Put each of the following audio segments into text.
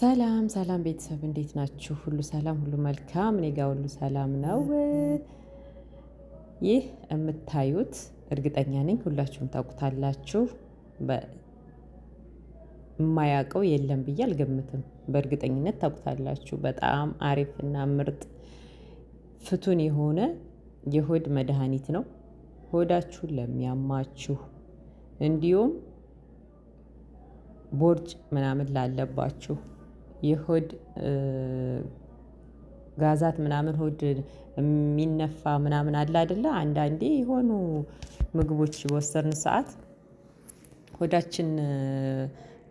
ሰላም ሰላም ቤተሰብ እንዴት ናችሁ? ሁሉ ሰላም፣ ሁሉ መልካም። እኔ ጋር ሁሉ ሰላም ነው። ይህ የምታዩት እርግጠኛ ነኝ ሁላችሁም ታውቁታላችሁ። የማያውቀው የለም ብዬ አልገምትም። በእርግጠኝነት ታውቁታላችሁ። በጣም አሪፍና ምርጥ ፍቱን የሆነ የሆድ መድኃኒት ነው። ሆዳችሁን ለሚያማችሁ እንዲሁም ቦርጭ ምናምን ላለባችሁ የሆድ ጋዛት ምናምን ሆድ የሚነፋ ምናምን አለ አይደለ? አንዳንዴ የሆኑ ምግቦች በወሰድን ሰዓት ሆዳችን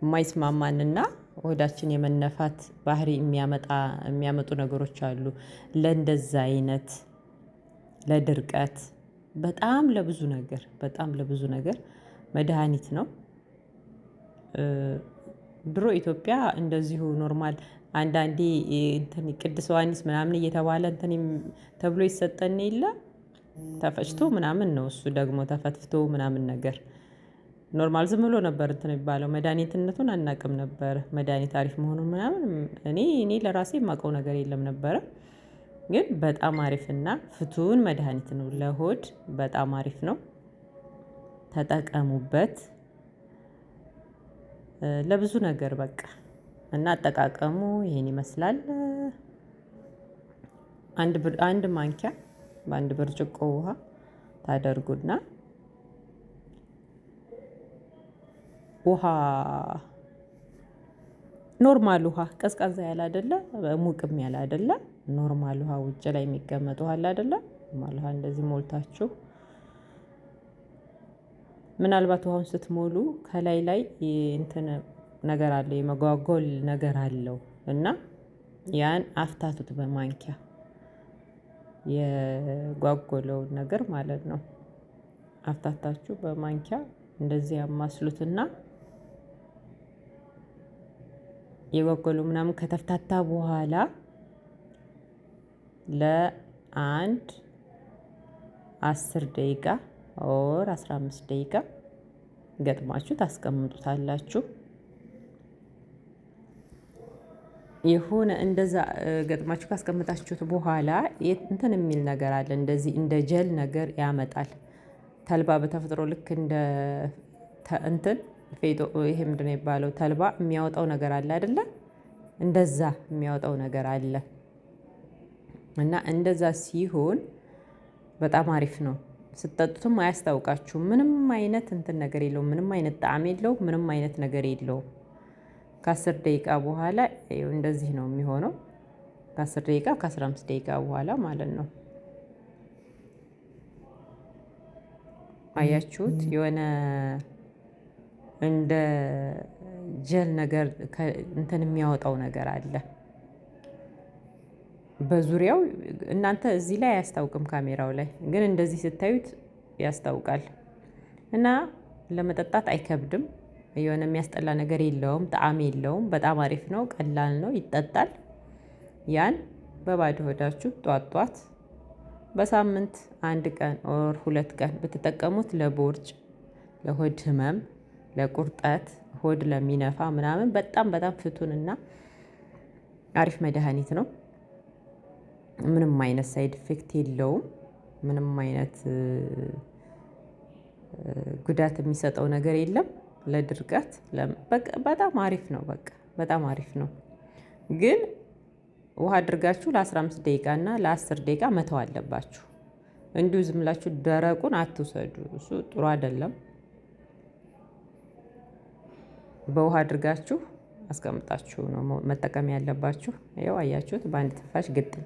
የማይስማማንና ሆዳችን የመነፋት ባህሪ የሚያመጡ ነገሮች አሉ። ለእንደዛ አይነት ለድርቀት በጣም ለብዙ ነገር መድሃኒት ነው። ድሮ ኢትዮጵያ እንደዚሁ ኖርማል አንዳንዴ እንትን ቅዱስ ዮሐንስ ምናምን እየተባለ እንትን ተብሎ ይሰጠን የለ ተፈጭቶ ምናምን ነው። እሱ ደግሞ ተፈትፍቶ ምናምን ነገር ኖርማል ዝም ብሎ ነበር እንትን የሚባለው። መድኃኒትነቱን አናውቅም ነበር። መድኃኒት አሪፍ መሆኑን ምናምን እኔ ለራሴ የማውቀው ነገር የለም ነበረ። ግን በጣም አሪፍና ፍቱን መድሃኒት ነው። ለሆድ በጣም አሪፍ ነው። ተጠቀሙበት። ለብዙ ነገር በቃ እና አጠቃቀሙ ይሄን ይመስላል። አንድ ማንኪያ በአንድ ብርጭቆ ውሃ ታደርጉና ውሃ ኖርማል ውሃ ቀዝቃዛ ያለ አይደለ፣ ሙቅም ያለ አይደለ፣ ኖርማል ውሃ ውጭ ላይ የሚቀመጥ ውሃ አለ አይደለ? ኖርማል ውሃ እንደዚህ ሞልታችሁ ምናልባት ውሃውን ስትሞሉ ከላይ ላይ እንትን ነገር አለ፣ የመጓጎል ነገር አለው እና ያን አፍታቱት በማንኪያ የጓጎለውን ነገር ማለት ነው። አፍታታችሁ በማንኪያ እንደዚህ ያማስሉትና የጓጎለው ምናምን ከተፍታታ በኋላ ለአንድ 10 ደቂቃ ኦር 15 ደቂቃ ገጥማችሁ ታስቀምጡታላችሁ። የሆነ እንደዛ ገጥማችሁ ካስቀመጣችሁት በኋላ እንትን የሚል ነገር አለ፣ እንደዚህ እንደ ጀል ነገር ያመጣል። ተልባ በተፈጥሮ ልክ እንደ እንትን ፌጦ ይሄ ምንድነው የሚባለው? ተልባ የሚያወጣው ነገር አለ አይደለ? እንደዛ የሚያወጣው ነገር አለ እና እንደዛ ሲሆን በጣም አሪፍ ነው። ስትጠጡትም አያስታውቃችሁም። ምንም አይነት እንትን ነገር የለውም። ምንም አይነት ጣዕም የለውም። ምንም አይነት ነገር የለውም። ከ10 ደቂቃ በኋላ እንደዚህ ነው የሚሆነው። ከ10 ደቂቃ ከ15 ደቂቃ በኋላ ማለት ነው። አያችሁት? የሆነ እንደ ጀል ነገር እንትን የሚያወጣው ነገር አለ በዙሪያው። እናንተ እዚህ ላይ አያስታውቅም፣ ካሜራው ላይ ግን እንደዚህ ስታዩት ያስታውቃል። እና ለመጠጣት አይከብድም። የሆነ የሚያስጠላ ነገር የለውም። ጣዕም የለውም። በጣም አሪፍ ነው። ቀላል ነው። ይጠጣል። ያን በባዶ ሆዳችሁ ጧት በሳምንት 1 ቀን ኦር 2 ቀን ብትጠቀሙት ለቦርጭ፣ ለሆድ ህመም፣ ለቁርጠት፣ ሆድ ለሚነፋ ምናምን በጣም ፍቱንና አሪፍ መድሃኒት ነው። ምንም አይነት ሳይድ ኢፌክት የለውም። ምንም አይነት ጉዳት የሚሰጠው ነገር የለም። ለድርቀት በጣም አሪፍ ነው። በቃ በጣም አሪፍ ነው። ግን ውሃ አድርጋችሁ ለ15 ደቂቃ እና ለ10 ደቂቃ መተው አለባችሁ። እንዲሁ ዝም ብላችሁ ደረቁን አትውሰዱ። እሱ ጥሩ አይደለም። በውሃ አድርጋችሁ አስቀምጣችሁ ነው መጠቀም ያለባችሁ። ይኸው አያችሁት፣ በአንድ ትንፋሽ ግጥም